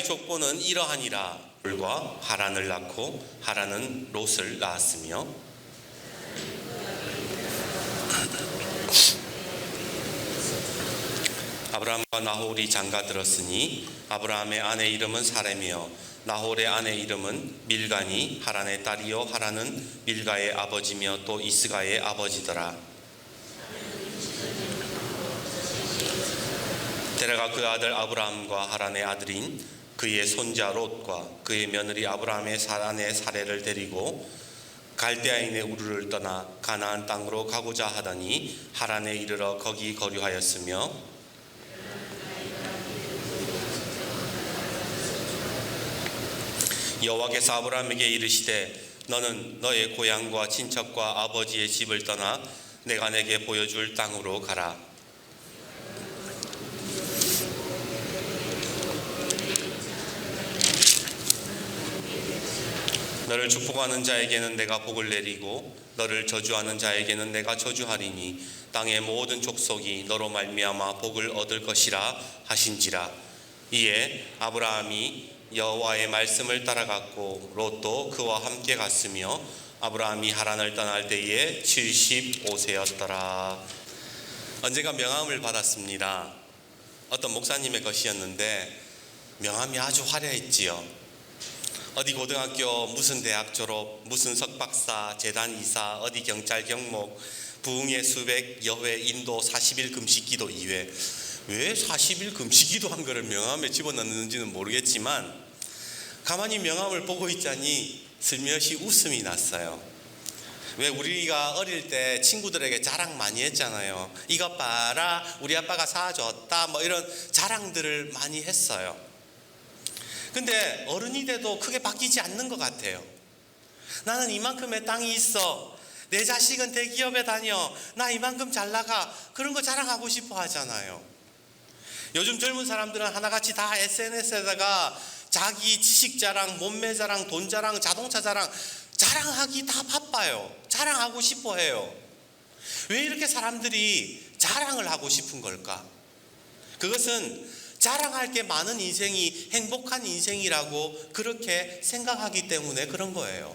이스라엘의 족보는 이러하니라. 과 하란을 낳고 하란은 롯을 낳았으며 아브라함과 나홀이 장가들었으니 아브라함의 아내 이름은 사레며 나홀의 아내 이름은 밀가니 하란의 딸이요 하란은 밀가의 아버지며 또 이스가의 아버지더라. 데라가 그 아들 아브라함과 하란의 아들인 그의 손자 롯과 그의 며느리 아브라함의 아내 사레를 데리고 갈대아인의 우르를 떠나 가나안 땅으로 가고자 하더니 하란에 이르러 거기 거류하였으며 여호와께서 아브라함에게 이르시되 너는 너의 고향과 친척과 아버지의 집을 떠나 내가 내게 보여줄 땅으로 가라. 너를 축복하는 자에게는 내가 복을 내리고 너를 저주하는 자에게는 내가 저주하리니 땅의 모든 족속이 너로 말미암아 복을 얻을 것이라 하신지라. 이에 아브라함이 여호와의 말씀을 따라갔고 롯도 그와 함께 갔으며 아브라함이 하란을 떠날 때에 75세였더라. 언젠가 명함을 받았습니다. 어떤 목사님의 것이었는데 명함이 아주 화려했지요. 어디 고등학교 무슨 대학 졸업, 무슨 석박사, 재단 이사, 어디 경찰 경목, 부흥의 수백, 여회 인도 40일 금식기도 2회. 왜 40일 금식기도 한 거를 명함에 집어넣는지는 모르겠지만 가만히 명함을 보고 있자니 슬며시 웃음이 났어요. 왜 우리가 어릴 때 친구들에게 자랑 많이 했잖아요. 이것 봐라, 우리 아빠가 사줬다, 뭐 이런 자랑들을 많이 했어요. 근데 어른이 돼도 크게 바뀌지 않는 것 같아요. 나는 이만큼의 땅이 있어. 내 자식은 대기업에 다녀. 나 이만큼 잘 나가. 그런 거 자랑하고 싶어 하잖아요. 요즘 젊은 사람들은 하나같이 다 SNS에다가 자기 지식 자랑, 몸매 자랑, 돈 자랑, 자동차 자랑, 자랑하기 다 바빠요. 자랑하고 싶어 해요. 왜 이렇게 사람들이 자랑을 하고 싶은 걸까? 그것은 자랑할 게 많은 인생이 행복한 인생이라고 그렇게 생각하기 때문에 그런 거예요.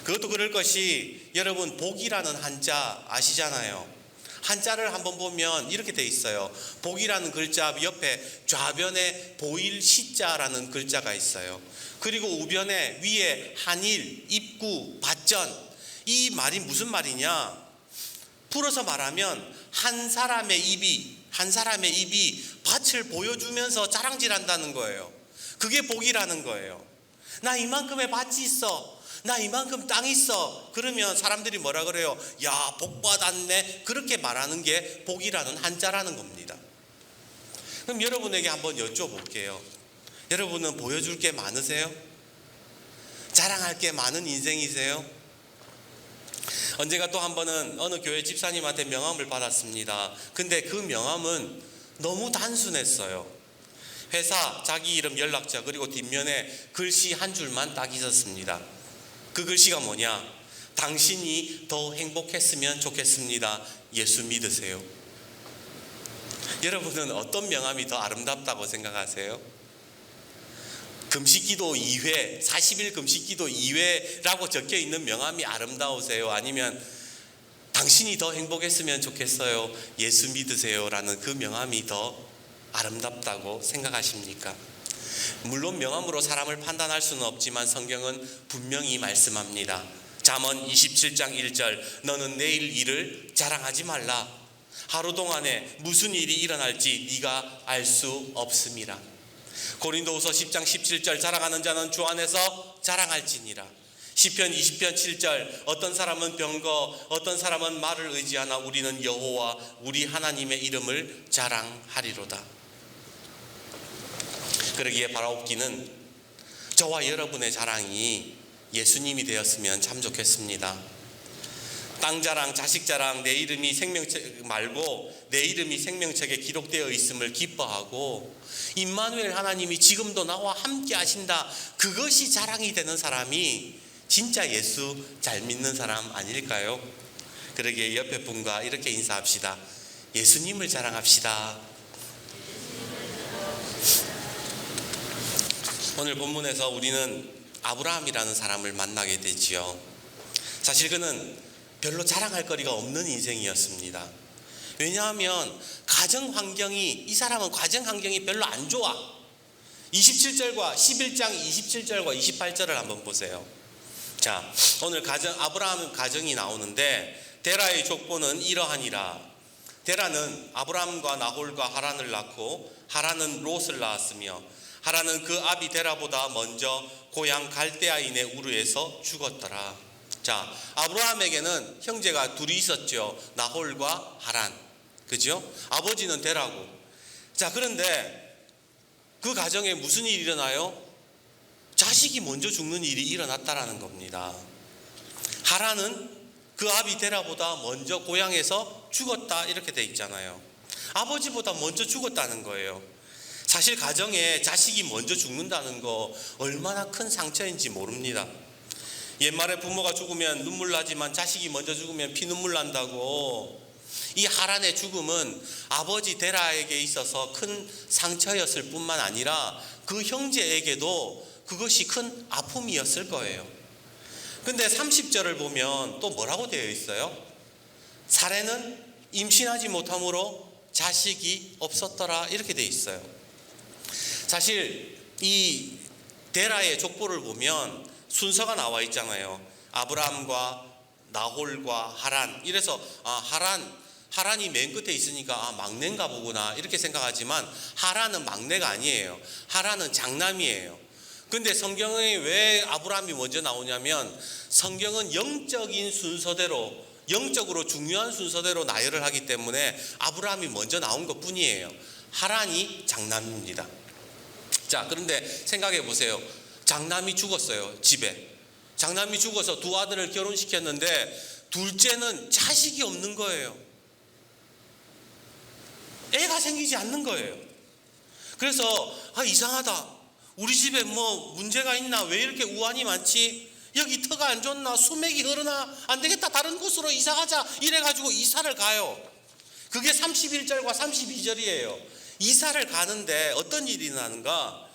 그것도 그럴 것이 여러분 복이라는 한자 아시잖아요. 한자를 한번 보면 이렇게 돼 있어요. 복이라는 글자 옆에 좌변에 보일 시자라는 글자가 있어요. 그리고 우변에 위에 한일, 입구, 밭전. 이 말이 무슨 말이냐? 풀어서 말하면 한 사람의 입이 밭을 보여주면서 자랑질한다는 거예요. 그게 복이라는 거예요. 나 이만큼의 밭이 있어. 나 이만큼 땅이 있어. 그러면 사람들이 뭐라 그래요? 야, 복 받았네. 그렇게 말하는 게 복이라는 한자라는 겁니다. 그럼 여러분에게 한번 여쭤볼게요. 여러분은 보여줄 게 많으세요? 자랑할 게 많은 인생이세요? 언젠가 또 한 번은 어느 교회 집사님한테 명함을 받았습니다. 근데 그 명함은 너무 단순했어요. 회사, 자기 이름, 연락처, 그리고 뒷면에 글씨 한 줄만 딱 있었습니다. 그 글씨가 뭐냐? 당신이 더 행복했으면 좋겠습니다. 예수 믿으세요. 여러분은 어떤 명함이 더 아름답다고 생각하세요? 금식기도 2회, 40일 금식기도 2회라고 적혀있는 명함이 아름다우세요? 아니면 당신이 더 행복했으면 좋겠어요, 예수 믿으세요 라는 그 명함이 더 아름답다고 생각하십니까? 물론 명함으로 사람을 판단할 수는 없지만 성경은 분명히 말씀합니다. 잠언 27장 1절 너는 내일 일을 자랑하지 말라. 하루 동안에 무슨 일이 일어날지 네가 알 수 없음이라. 고린도후서 10장 17절 자랑하는 자는 주 안에서 자랑할지니라. 시편 20편 7절 어떤 사람은 병거 어떤 사람은 말을 의지하나 우리는 여호와 우리 하나님의 이름을 자랑하리로다. 그러기에 바라옵기는 저와 여러분의 자랑이 예수님이 되었으면 참 좋겠습니다. 땅 자랑, 자식 자랑, 내 이름이 생명책 말고 내 이름이 생명책에 기록되어 있음을 기뻐하고 임마누엘 하나님이 지금도 나와 함께 하신다. 그것이 자랑이 되는 사람이 진짜 예수 잘 믿는 사람 아닐까요? 그러기에 옆에 분과 이렇게 인사합시다. 예수님을 자랑합시다. 오늘 본문에서 우리는 아브라함이라는 사람을 만나게 되지요. 사실 그는 별로 자랑할 거리가 없는 인생이었습니다. 왜냐하면 이 사람은 가정 환경이 별로 안 좋아. 27절과 11장 27절과 28절을 한번 보세요. 자, 오늘 아브라함 가정이 나오는데 데라의 족보는 이러하니라. 데라는 아브라함과 나홀과 하란을 낳고 하란은 롯을 낳았으며 하란은 그 아비 데라보다 먼저 고향 갈대아인의 우르에서 죽었더라. 자, 아브라함에게는 형제가 둘이 있었죠. 나홀과 하란. 그죠? 아버지는 데라고. 자, 그런데 그 가정에 무슨 일이 일어나요? 자식이 먼저 죽는 일이 일어났다라는 겁니다. 하란은 그 아비 데라보다 먼저 고향에서 죽었다 이렇게 돼 있잖아요. 아버지보다 먼저 죽었다는 거예요. 사실 가정에 자식이 먼저 죽는다는 거 얼마나 큰 상처인지 모릅니다. 옛말에 부모가 죽으면 눈물 나지만 자식이 먼저 죽으면 피눈물 난다고. 이 하란의 죽음은 아버지 데라에게 있어서 큰 상처였을 뿐만 아니라 그 형제에게도 그것이 큰 아픔이었을 거예요. 근데 30절을 보면 또 뭐라고 되어 있어요? 사례는 임신하지 못함으로 자식이 없었더라 이렇게 되어 있어요. 사실 이 데라의 족보를 보면 순서가 나와 있잖아요. 아브라함과 나홀과 하란. 이래서 하란이 맨 끝에 있으니까 막내인가 보구나 이렇게 생각하지만 하란은 막내가 아니에요. 하란은 장남이에요. 근데 성경에 왜 아브라함이 먼저 나오냐면 성경은 영적인 순서대로, 영적으로 중요한 순서대로 나열을 하기 때문에 아브라함이 먼저 나온 것 뿐이에요. 하란이 장남입니다. 자, 그런데 생각해 보세요. 장남이 죽었어요. 집에 장남이 죽어서 두 아들을 결혼시켰는데 둘째는 자식이 없는 거예요. 애가 생기지 않는 거예요. 그래서 이상하다. 우리 집에 뭐 문제가 있나? 왜 이렇게 우환이 많지? 여기 터가 안 좋나? 수맥이 흐르나? 안 되겠다. 다른 곳으로 이사 가자. 이래가지고 이사를 가요. 그게 31절과 32절이에요. 이사를 가는데 어떤 일이 일어나는가?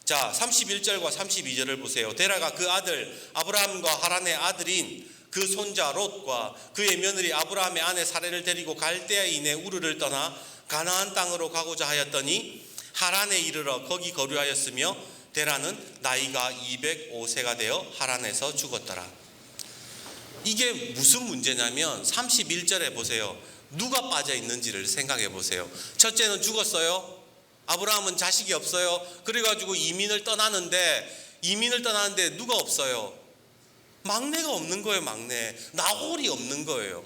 자, 31절과 32절을 보세요. 데라가 그 아들 아브라함과 하란의 아들인 그 손자 롯과 그의 며느리 아브라함의 아내 사레를 데리고 갈대아인의 우르를 떠나 가나안 땅으로 가고자 하였더니 하란에 이르러 거기 거류하였으며 데라는 나이가 205세가 되어 하란에서 죽었더라. 이게 무슨 문제냐면 31절에 보세요. 누가 빠져 있는지를 생각해 보세요. 첫째는 죽었어요. 아브라함은 자식이 없어요. 그래가지고 이민을 떠나는데 누가 없어요? 막내가 없는 거예요. 막내. 나홀이 없는 거예요.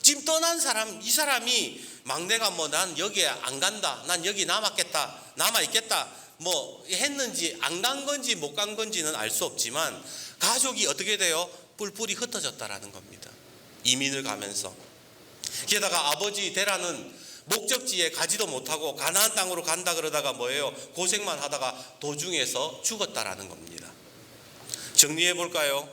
지금 떠난 사람, 이 사람이 막내가 난 여기에 안 간다, 난 여기 남아있겠다 뭐 했는지 안 간 건지 못 간 건지는 알 수 없지만 가족이 어떻게 돼요? 뿔뿔이 흩어졌다라는 겁니다. 이민을 가면서. 게다가 아버지 데라는 목적지에 가지도 못하고 가나안 땅으로 간다 그러다가 뭐예요? 고생만 하다가 도중에서 죽었다라는 겁니다. 정리해 볼까요?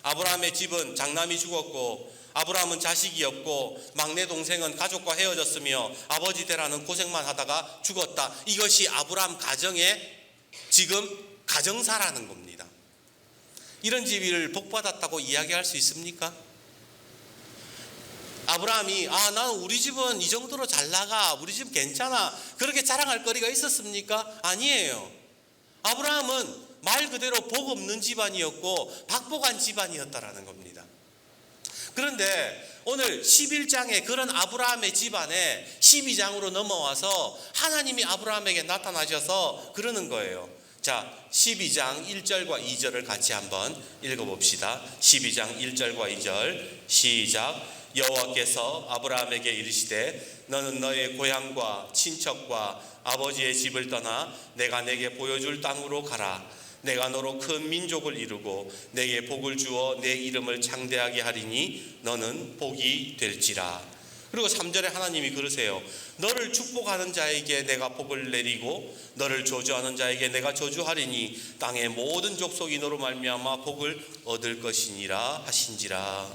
아브라함의 집은 장남이 죽었고 아브라함은 자식이 없고 막내 동생은 가족과 헤어졌으며 아버지 데라는 고생만 하다가 죽었다. 이것이 아브라함 가정의 지금 가정사라는 겁니다. 이런 집을 복받았다고 이야기할 수 있습니까? 아브라함이 나는 우리 집은 이 정도로 잘 나가, 우리 집 괜찮아, 그렇게 자랑할 거리가 있었습니까? 아니에요. 아브라함은 말 그대로 복 없는 집안이었고 박복한 집안이었다라는 겁니다. 그런데 오늘 11장에 그런 아브라함의 집안에 12장으로 넘어와서 하나님이 아브라함에게 나타나셔서 그러는 거예요. 자, 12장 1절과 2절을 같이 한번 읽어봅시다. 12장 1절과 2절 시작. 여호와께서 아브라함에게 이르시되 너는 너의 고향과 친척과 아버지의 집을 떠나 내가 내게 보여줄 땅으로 가라. 내가 너로 큰 민족을 이루고 내게 복을 주어 내 이름을 창대하게 하리니 너는 복이 될지라. 그리고 3절에 하나님이 그러세요. 너를 축복하는 자에게 내가 복을 내리고 너를 저주하는 자에게 내가 저주하리니 땅의 모든 족속이 너로 말미암아 복을 얻을 것이니라 하신지라.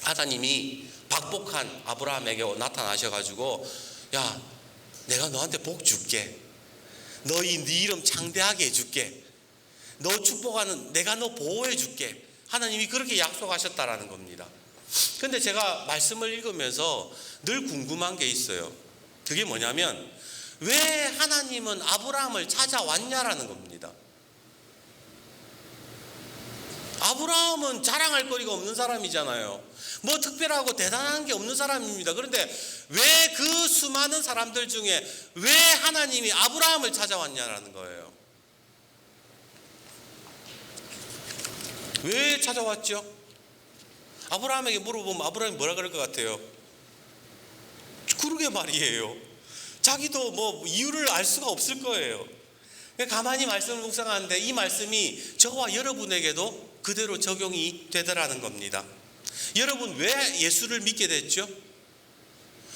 하나님이 박복한 아브라함에게 나타나셔가지고 야, 내가 너한테 복 줄게. 너희 네 이름 창대하게 해줄게. 너 축복하는 내가 너 보호해 줄게. 하나님이 그렇게 약속하셨다라는 겁니다. 근데 제가 말씀을 읽으면서 늘 궁금한 게 있어요. 그게 뭐냐면 왜 하나님은 아브라함을 찾아왔냐라는 겁니다. 아브라함은 자랑할 거리가 없는 사람이잖아요. 뭐 특별하고 대단한 게 없는 사람입니다. 그런데 왜 그 수많은 사람들 중에 왜 하나님이 아브라함을 찾아왔냐라는 거예요. 왜 찾아왔죠? 아브라함에게 물어보면 아브라함이 뭐라 그럴 것 같아요? 그러게 말이에요. 자기도 뭐 이유를 알 수가 없을 거예요. 가만히 말씀을 묵상하는데 이 말씀이 저와 여러분에게도 그대로 적용이 되더라는 겁니다. 여러분 왜 예수를 믿게 됐죠?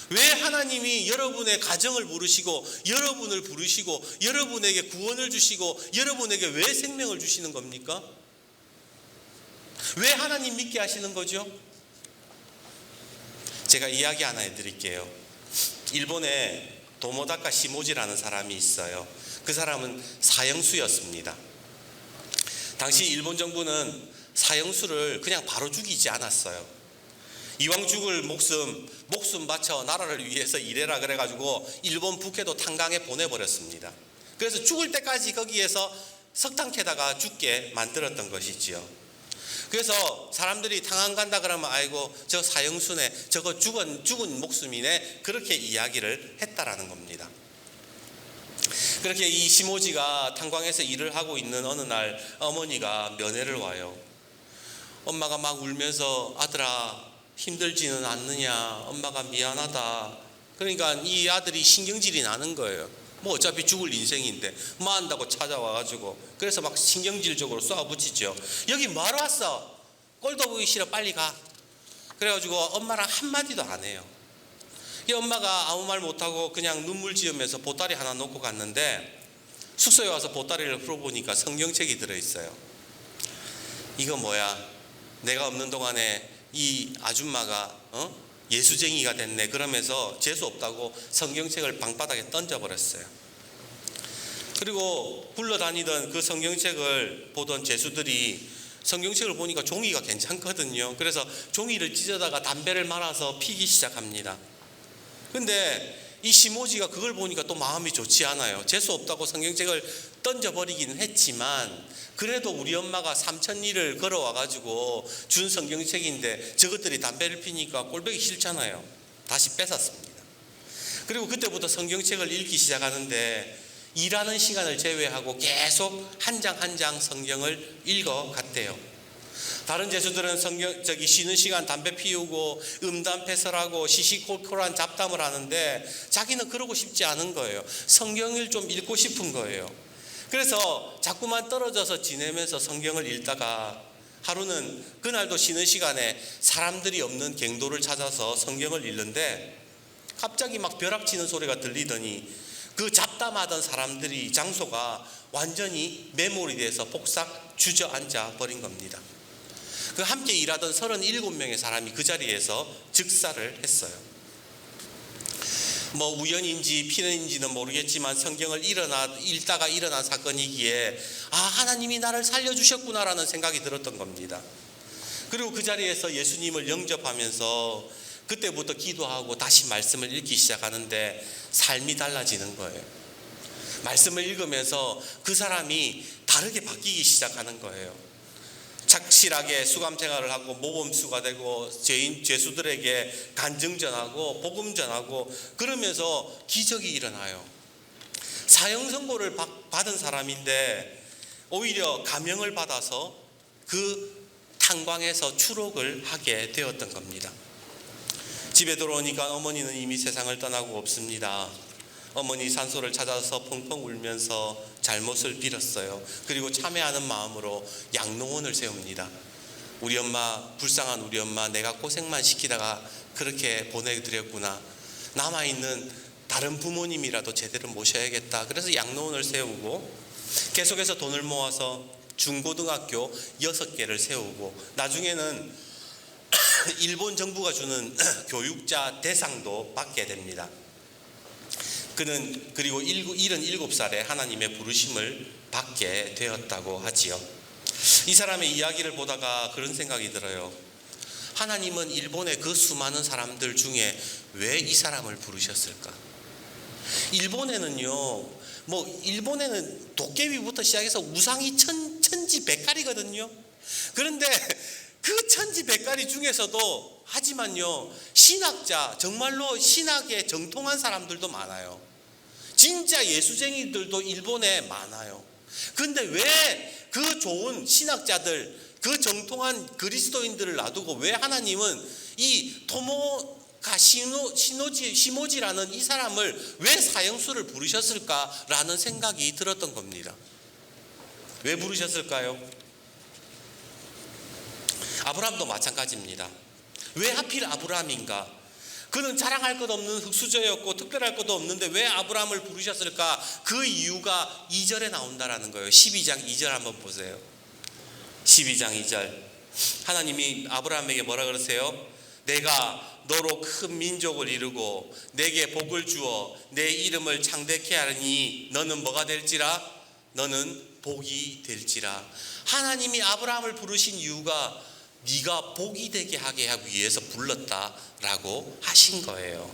왜 하나님이 여러분의 가정을 부르시고 여러분을 부르시고 여러분에게 구원을 주시고 여러분에게 왜 생명을 주시는 겁니까? 왜 하나님 믿게 하시는 거죠? 제가 이야기 하나 해드릴게요. 일본에 도모다카 시모지라는 사람이 있어요. 그 사람은 사형수였습니다. 당시 일본 정부는 사형수를 그냥 바로 죽이지 않았어요. 이왕 죽을 목숨 바쳐 나라를 위해서 일해라 그래가지고 일본 북해도 탄광에 보내버렸습니다. 그래서 죽을 때까지 거기에서 석탄 캐다가 죽게 만들었던 것이지요. 그래서 사람들이 탄광 간다 그러면 아이고 저 사형수네, 저거 죽은 목숨이네, 그렇게 이야기를 했다라는 겁니다. 그렇게 이 시모지가 탄광에서 일을 하고 있는 어느 날 어머니가 면회를 와요. 엄마가 막 울면서 아들아 힘들지는 않느냐, 엄마가 미안하다. 그러니까 이 아들이 신경질이 나는 거예요. 뭐 어차피 죽을 인생인데 뭐 한다고 찾아와가지고. 그래서 막 신경질적으로 쏘아붙이죠. 여기 뭐하러 왔어? 꼴도 보기 싫어, 빨리 가. 그래가지고 엄마랑 한마디도 안 해요. 이 엄마가 아무 말 못하고 그냥 눈물 지으면서 보따리 하나 놓고 갔는데 숙소에 와서 보따리를 풀어보니까 성경책이 들어있어요. 이거 뭐야? 내가 없는 동안에 이 아줌마가 예수쟁이가 됐네 그러면서 재수 없다고 성경책을 방바닥에 던져버렸어요. 그리고 굴러다니던 그 성경책을 보던 죄수들이 성경책을 보니까 종이가 괜찮거든요. 그래서 종이를 찢어다가 담배를 말아서 피기 시작합니다. 근데 이 시모지가 그걸 보니까 또 마음이 좋지 않아요. 재수 없다고 성경책을 던져버리기는 했지만 그래도 우리 엄마가 3,000리를 걸어와가지고 준 성경책인데 저것들이 담배를 피니까 꼴보기 싫잖아요. 다시 뺏었습니다. 그리고 그때부터 성경책을 읽기 시작하는데 일하는 시간을 제외하고 계속 한 장 한 장 성경을 읽어갔대요. 다른 죄수들은 쉬는 시간 담배 피우고 음담패설하고 시시콜콜한 잡담을 하는데 자기는 그러고 싶지 않은 거예요. 성경을 좀 읽고 싶은 거예요. 그래서 자꾸만 떨어져서 지내면서 성경을 읽다가 하루는 그날도 쉬는 시간에 사람들이 없는 갱도를 찾아서 성경을 읽는데 갑자기 막 벼락치는 소리가 들리더니 그 잡담하던 사람들이 장소가 완전히 메모리 돼서 폭삭 주저앉아 버린 겁니다. 그 함께 일하던 37명의 사람이 그 자리에서 즉사를 했어요. 뭐 우연인지 필연인지는 모르겠지만 성경을 읽다가 일어난 사건이기에 하나님이 나를 살려주셨구나라는 생각이 들었던 겁니다. 그리고 그 자리에서 예수님을 영접하면서 그때부터 기도하고 다시 말씀을 읽기 시작하는데 삶이 달라지는 거예요. 말씀을 읽으면서 그 사람이 다르게 바뀌기 시작하는 거예요. 착실하게 수감 생활을 하고 모범수가 되고 죄수들에게 간증 전하고 복음 전하고 그러면서 기적이 일어나요. 사형 선고를 받은 사람인데 오히려 감형을 받아서 그 탄광에서 추록을 하게 되었던 겁니다. 집에 들어오니까 어머니는 이미 세상을 떠나고 없습니다. 어머니 산소를 찾아서 펑펑 울면서 잘못을 빌었어요. 그리고 참회하는 마음으로 양로원을 세웁니다. 우리 엄마, 불쌍한 우리 엄마, 내가 고생만 시키다가 그렇게 보내드렸구나. 남아있는 다른 부모님이라도 제대로 모셔야겠다. 그래서 양로원을 세우고 계속해서 돈을 모아서 중고등학교 6개를 세우고 나중에는 일본 정부가 주는 교육자 대상도 받게 됩니다. 그는 그리고 77살에 하나님의 부르심을 받게 되었다고 하지요. 이 사람의 이야기를 보다가 그런 생각이 들어요. 하나님은 일본의 그 수많은 사람들 중에 왜 이 사람을 부르셨을까? 일본에는 도깨비부터 시작해서 우상이 천지백갈이거든요. 그런데 그 천지백갈이 중에서도 하지만요, 신학자, 정말로 신학에 정통한 사람들도 많아요. 진짜 예수쟁이들도 일본에 많아요. 그런데 왜 그 좋은 신학자들, 그 정통한 그리스도인들을 놔두고 왜 하나님은 이 토모가 시모지라는 이 사람을 왜 사형수를 부르셨을까라는 생각이 들었던 겁니다. 왜 부르셨을까요? 아브라함도 마찬가지입니다. 왜 하필 아브라함인가? 그는 자랑할 것 없는 흙수저였고 특별할 것도 없는데 왜 아브라함을 부르셨을까? 그 이유가 2절에 나온다라는 거예요. 12장 2절 한번 보세요. 12장 2절. 하나님이 아브라함에게 뭐라 그러세요? 내가 너로 큰 민족을 이루고 내게 복을 주어 내 이름을 창대케 하리니 너는 뭐가 될지라? 너는 복이 될지라. 하나님이 아브라함을 부르신 이유가 네가 복이 되게 하기 위해서 불렀다라고 하신 거예요.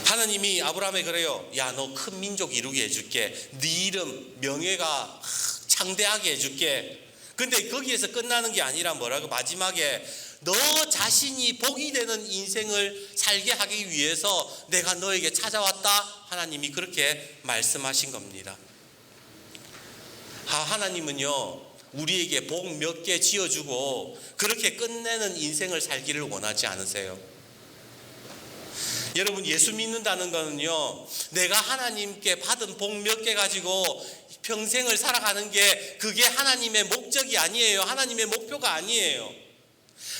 하나님이 아브라함에 그래요. 야, 너 큰 민족 이루게 해줄게. 네 이름 명예가 창대하게 해줄게. 근데 거기에서 끝나는 게 아니라 뭐라고? 마지막에 너 자신이 복이 되는 인생을 살게 하기 위해서 내가 너에게 찾아왔다. 하나님이 그렇게 말씀하신 겁니다. 하나님은요, 우리에게 복 몇 개 지어주고 그렇게 끝내는 인생을 살기를 원하지 않으세요. 여러분, 예수 믿는다는 거는요, 내가 하나님께 받은 복 몇 개 가지고 평생을 살아가는 게 그게 하나님의 목적이 아니에요. 하나님의 목표가 아니에요.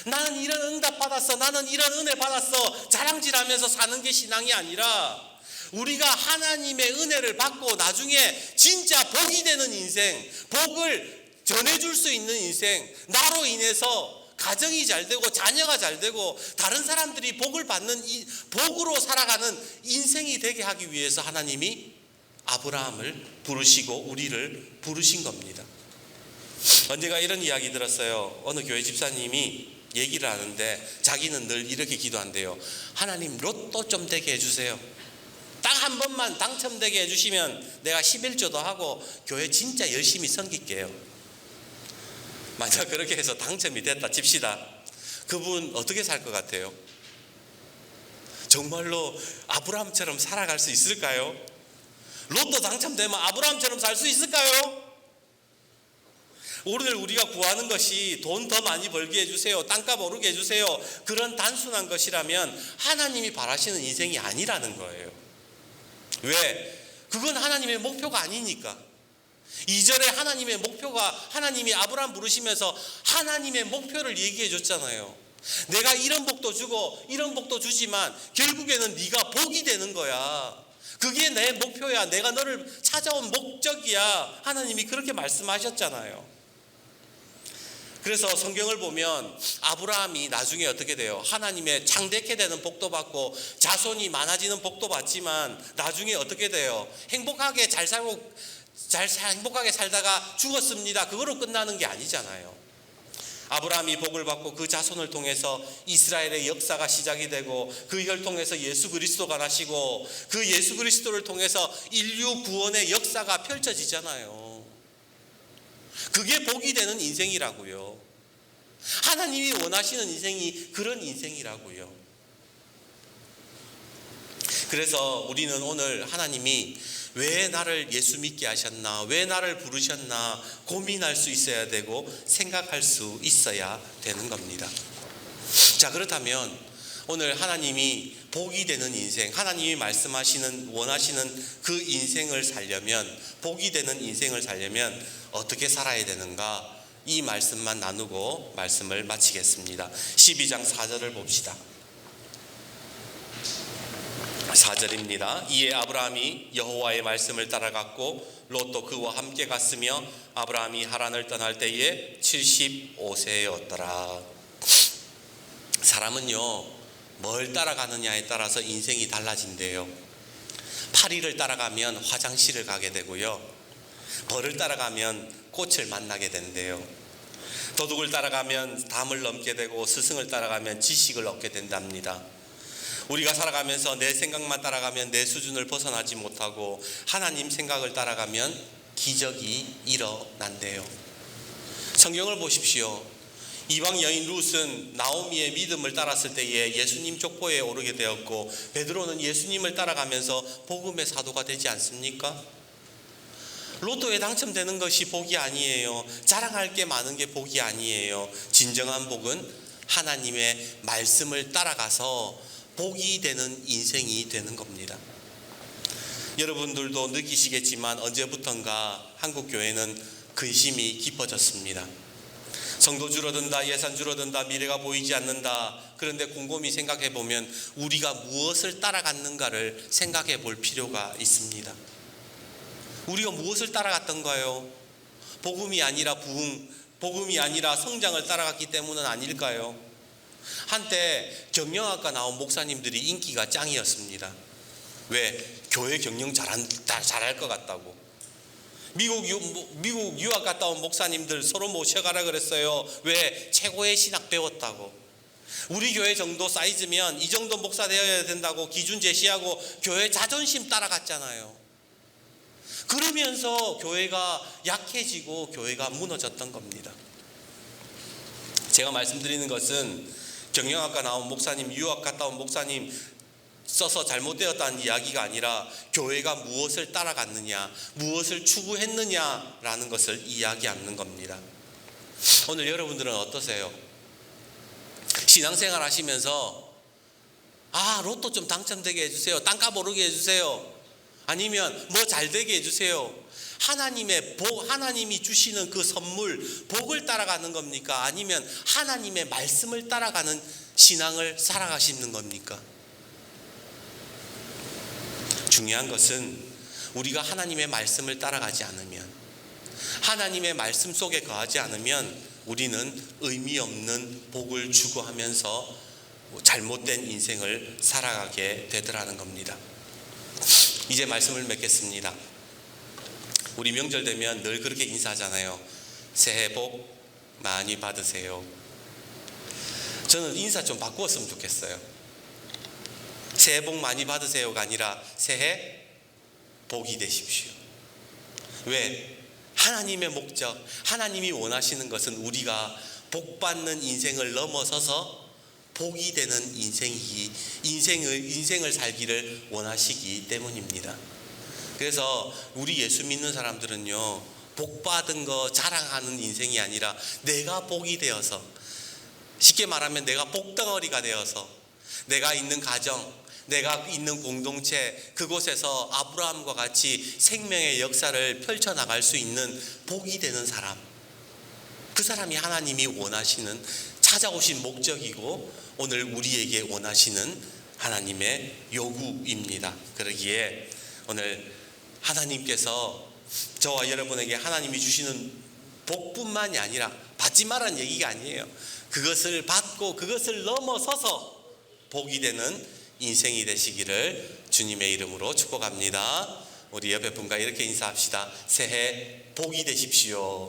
나는 이런 응답 받았어, 나는 이런 은혜 받았어 자랑질하면서 사는 게 신앙이 아니라 우리가 하나님의 은혜를 받고 나중에 진짜 복이 되는 인생, 복을 전해줄 수 있는 인생, 나로 인해서 가정이 잘 되고 자녀가 잘 되고 다른 사람들이 복을 받는 복으로 살아가는 인생이 되게 하기 위해서 하나님이 아브라함을 부르시고 우리를 부르신 겁니다. 언제가 이런 이야기 들었어요. 어느 교회 집사님이 얘기를 하는데 자기는 늘 이렇게 기도한대요. 하나님, 로또 좀 되게 해주세요. 딱 한 번만 당첨되게 해주시면 내가 11조도 하고 교회 진짜 열심히 섬길게요. 만약 그렇게 해서 당첨이 됐다 칩시다. 그분 어떻게 살 것 같아요? 정말로 아브라함처럼 살아갈 수 있을까요? 로또 당첨되면 아브라함처럼 살 수 있을까요? 오늘 우리가 구하는 것이 돈 더 많이 벌게 해주세요, 땅값 오르게 해주세요, 그런 단순한 것이라면 하나님이 바라시는 인생이 아니라는 거예요. 왜? 그건 하나님의 목표가 아니니까. 2절에 하나님의 목표가, 하나님이 아브라함 부르시면서 하나님의 목표를 얘기해 줬잖아요. 내가 이런 복도 주고 이런 복도 주지만 결국에는 네가 복이 되는 거야. 그게 내 목표야. 내가 너를 찾아온 목적이야. 하나님이 그렇게 말씀하셨잖아요. 그래서 성경을 보면 아브라함이 나중에 어떻게 돼요? 하나님의 창대케 되는 복도 받고 자손이 많아지는 복도 받지만 나중에 어떻게 돼요? 행복하게 행복하게 살다가 죽었습니다. 그거로 끝나는 게 아니잖아요. 아브라함이 복을 받고 그 자손을 통해서 이스라엘의 역사가 시작이 되고 그 혈통에서 예수 그리스도가 나시고 그 예수 그리스도를 통해서 인류 구원의 역사가 펼쳐지잖아요. 그게 복이 되는 인생이라고요. 하나님이 원하시는 인생이 그런 인생이라고요. 그래서 우리는 오늘 하나님이 왜 나를 예수 믿게 하셨나, 왜 나를 부르셨나 고민할 수 있어야 되고 생각할 수 있어야 되는 겁니다. 자, 그렇다면 오늘 하나님이 복이 되는 인생, 하나님이 말씀하시는 원하시는 그 인생을 살려면, 복이 되는 인생을 살려면 어떻게 살아야 되는가, 이 말씀만 나누고 말씀을 마치겠습니다. 12장 4절을 봅시다. 4절입니다. 이에 아브라함이 여호와의 말씀을 따라갔고 롯도 그와 함께 갔으며 아브라함이 하란을 떠날 때에 75세였더라. 사람은요, 뭘 따라가느냐에 따라서 인생이 달라진대요. 파리를 따라가면 화장실을 가게 되고요. 벌을 따라가면 꽃을 만나게 된대요. 도둑을 따라가면 담을 넘게 되고 스승을 따라가면 지식을 얻게 된답니다. 우리가 살아가면서 내 생각만 따라가면 내 수준을 벗어나지 못하고 하나님 생각을 따라가면 기적이 일어난대요. 성경을 보십시오. 이방 여인 룻은 나오미의 믿음을 따랐을 때에 예수님 족보에 오르게 되었고, 베드로는 예수님을 따라가면서 복음의 사도가 되지 않습니까? 로또에 당첨되는 것이 복이 아니에요. 자랑할 게 많은 게 복이 아니에요. 진정한 복은 하나님의 말씀을 따라가서 복이 되는 인생이 되는 겁니다. 여러분들도 느끼시겠지만 언제부턴가 한국교회는 근심이 깊어졌습니다. 성도 줄어든다, 예산 줄어든다, 미래가 보이지 않는다. 그런데 곰곰이 생각해 보면 우리가 무엇을 따라갔는가를 생각해 볼 필요가 있습니다. 우리가 무엇을 따라갔던가요? 복음이 아니라 부흥, 복음이 아니라 성장을 따라갔기 때문은 아닐까요? 한때 경영학과 나온 목사님들이 인기가 짱이었습니다. 왜? 교회 경영 잘할 것 같다고. 미국 유학 갔다 온 목사님들 서로 모셔가라 그랬어요. 왜? 최고의 신학 배웠다고. 우리 교회 정도 사이즈면 이 정도 목사 되어야 된다고 기준 제시하고 교회 자존심 따라갔잖아요. 그러면서 교회가 약해지고 교회가 무너졌던 겁니다. 제가 말씀드리는 것은 경영학과 나온 목사님, 유학 갔다 온 목사님 써서 잘못되었다는 이야기가 아니라 교회가 무엇을 따라갔느냐, 무엇을 추구했느냐라는 것을 이야기하는 겁니다. 오늘 여러분들은 어떠세요? 신앙생활 하시면서 로또 좀 당첨되게 해주세요. 땅값 오르게 해주세요. 아니면 뭐 잘되게 해주세요. 하나님의 복, 하나님이 주시는 그 선물, 복을 따라가는 겁니까? 아니면 하나님의 말씀을 따라가는 신앙을 살아가시는 겁니까? 중요한 것은 우리가 하나님의 말씀을 따라가지 않으면, 하나님의 말씀 속에 거하지 않으면 우리는 의미 없는 복을 추구하면서 잘못된 인생을 살아가게 되더라는 겁니다. 이제 말씀을 맺겠습니다. 우리 명절 되면 늘 그렇게 인사하잖아요. 새해 복 많이 받으세요. 저는 인사 좀 바꾸었으면 좋겠어요. 새해 복 많이 받으세요가 아니라 새해 복이 되십시오. 왜? 하나님의 목적, 하나님이 원하시는 것은 우리가 복받는 인생을 넘어서서 복이 되는 인생을 살기를 원하시기 때문입니다. 그래서 우리 예수 믿는 사람들은요, 복받은 거 자랑하는 인생이 아니라 내가 복이 되어서, 쉽게 말하면 내가 복덩어리가 되어서 내가 있는 가정, 내가 있는 공동체, 그곳에서 아브라함과 같이 생명의 역사를 펼쳐나갈 수 있는 복이 되는 사람, 그 사람이 하나님이 원하시는 찾아오신 목적이고 오늘 우리에게 원하시는 하나님의 요구입니다. 그러기에 오늘 하나님께서 저와 여러분에게 하나님이 주시는 복뿐만이 아니라 받지 말라는 얘기가 아니에요. 그것을 받고 그것을 넘어서서 복이 되는 인생이 되시기를 주님의 이름으로 축복합니다. 우리 옆에 분과 이렇게 인사합시다. 새해 복이 되십시오.